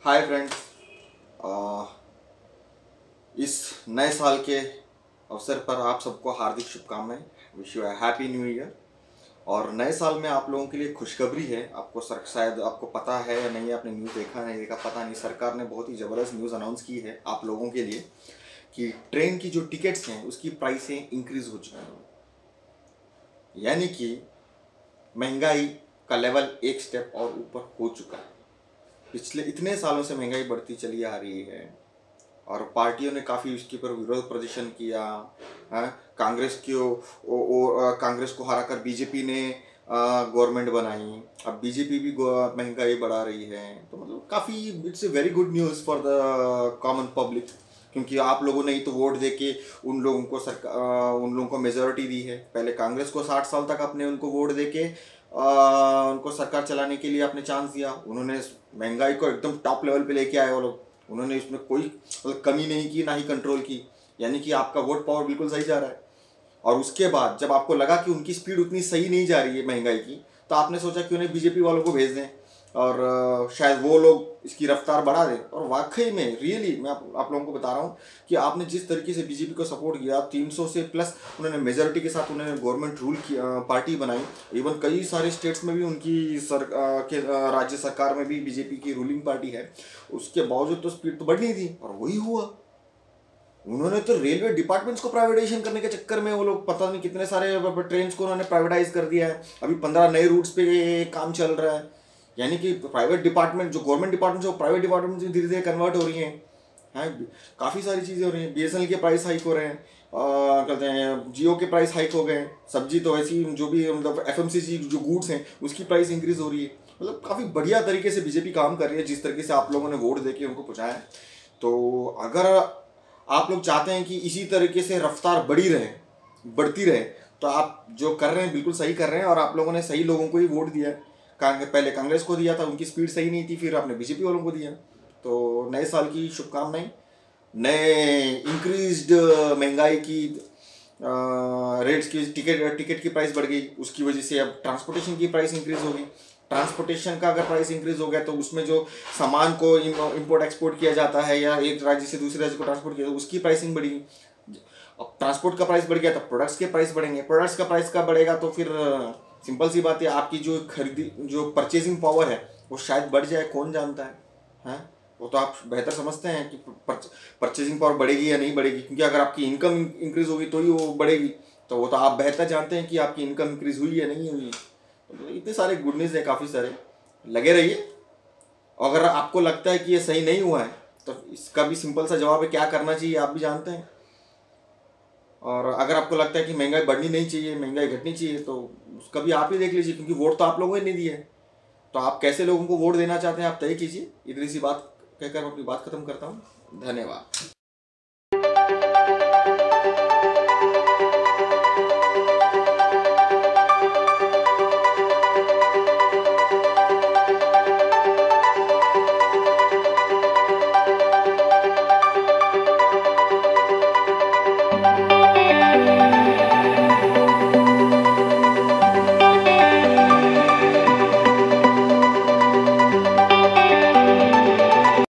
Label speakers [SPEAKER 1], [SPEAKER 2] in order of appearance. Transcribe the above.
[SPEAKER 1] Hi friends. आ, इस नए साल के अवसर पर आप सबको हार्दिक शुभकामनाएं। Wish you happy new year. और नए साल में आप लोगों के लिए खुशखबरी है। आपको शायद आपको पता है या नहीं, आपने न्यूज़ देखा नहीं देखा पता नहीं, सरकार ने बहुत ही ज़बरदस्त न्यूज़ अनाउंस की है आप लोगों के लिए कि ट्रेन की जो टिकट्स हैं उसकी प्राइसें इंक्रीज़ हो चुकी हैं। यानी कि महंगाई का लेवल एक स्टेप और ऊपर हो चुका है। पिछले इतने सालों से महंगाई बढ़ती चली आ रही है और पार्टियों ने काफ़ी उसके ऊपर विरोध प्रदर्शन किया। हाँ, कांग्रेस को हराकर बीजेपी ने गवर्नमेंट बनाई। अब बीजेपी भी महंगाई बढ़ा रही है, तो मतलब काफ़ी it's a very good news for the common public, क्योंकि आप लोगों ने ही तो वोट दे के उन लोगों को मेजोरिटी दी है। पहले कांग्रेस को 60 साल तक आपने उनको वोट दे के उनको सरकार चलाने के लिए आपने चांस दिया। उन्होंने महंगाई को एकदम टॉप लेवल पे लेके आए वो लोग। उन्होंने इसमें कोई मतलब कमी नहीं की, ना ही कंट्रोल की। यानी कि आपका वोट पावर बिल्कुल सही जा रहा है। और उसके बाद जब आपको लगा कि उनकी स्पीड उतनी सही नहीं जा रही है महंगाई की, तो आपने सोचा कि उन्हें बीजेपी वालों को भेज दें और शायद वो लोग इसकी रफ्तार बढ़ा दें। और वाकई में रियली मैं आप लोगों को बता रहा हूँ कि आपने जिस तरीके से बीजेपी को सपोर्ट किया, 300 से प्लस उन्होंने मेजोरिटी के साथ उन्होंने गवर्नमेंट रूल की पार्टी बनाई। इवन कई सारे स्टेट्स में भी उनकी राज्य सरकार में भी बीजेपी की रूलिंग पार्टी है। उसके बावजूद तो स्पीड तो बढ़नी थी, और वही हुआ। उन्होंने तो रेलवे डिपार्टमेंट्स को प्राइवेटाइजेशन करने के चक्कर में वो लोग पता नहीं कितने सारे ट्रेन्स को उन्होंने प्राइवेटाइज कर दिया है। अभी 15 नए रूट्स पे काम चल रहा है। यानी कि प्राइवेट डिपार्टमेंट, जो गवर्नमेंट डिपार्टमेंट जो प्राइवेट डिपार्टमेंट में धीरे धीरे कन्वर्ट हो रही हैं। हाँ, काफ़ी सारी चीज़ें हो रही हैं। बीएसएनएल के प्राइस हाइक हो रहे हैं, कहते हैं जियो के प्राइस हाइक हो गए। सब्जी तो ऐसी जो भी मतलब एफएमसीजी जो गुड्स हैं उसकी प्राइस इंक्रीज हो रही है। मतलब काफ़ी बढ़िया तरीके से बीजेपी काम कर रही है, जिस तरीके से आप लोगों ने वोट दे के उनको पहुँचाया है। तो अगर आप लोग चाहते हैं कि इसी तरीके से रफ्तार बढ़ती रहे, तो आप जो कर रहे हैं बिल्कुल सही कर रहे हैं। और आप लोगों ने सही लोगों को ही वोट दिया है। पहले कांग्रेस को दिया था, उनकी स्पीड सही नहीं थी, फिर आपने बीजेपी वालों को दिया। तो नए साल की शुभकामनाएं। नए इंक्रीज्ड महंगाई की रेट्स की टिकट की प्राइस बढ़ गई, उसकी वजह से अब ट्रांसपोर्टेशन की प्राइस इंक्रीज होगी। ट्रांसपोर्टेशन का अगर प्राइस इंक्रीज हो गया तो उसमें जो सामान को इंपोर्ट एक्सपोर्ट किया जाता है या एक राज्य से दूसरे राज्य को ट्रांसपोर्ट किया, तो उसकी प्राइसिंग बढ़ेगी। अब ट्रांसपोर्ट का प्राइस बढ़ गया तो प्रोडक्ट्स के प्राइस बढ़ेंगे। प्रोडक्ट्स का प्राइस का बढ़ेगा तो फिर सिंपल सी बात है, आपकी जो परचेजिंग पावर है वो शायद बढ़ जाए, कौन जानता है। हाँ, वो तो आप बेहतर समझते हैं कि परचेजिंग पावर बढ़ेगी या नहीं बढ़ेगी, क्योंकि अगर आपकी इनकम इंक्रीज होगी तो ही वो बढ़ेगी। तो वो तो आप बेहतर जानते हैं कि आपकी इनकम इंक्रीज हुई या नहीं हुई। तो इतने सारे गुड न्यूज़ है, काफ़ी सारे। लगे रहिए। अगर आपको लगता है कि ये सही नहीं हुआ है तो इसका भी सिंपल सा जवाब है, क्या करना चाहिए आप भी जानते हैं। और अगर आपको लगता है कि महंगाई बढ़नी नहीं चाहिए, महंगाई घटनी चाहिए, तो उसका भी आप ही देख लीजिए, क्योंकि वोट तो आप लोगों ने नहीं दिए। तो आप कैसे लोगों को वोट देना चाहते हैं आप तय कीजिए। इतनी सी बात कहकर मैं अपनी बात खत्म करता हूँ। धन्यवाद।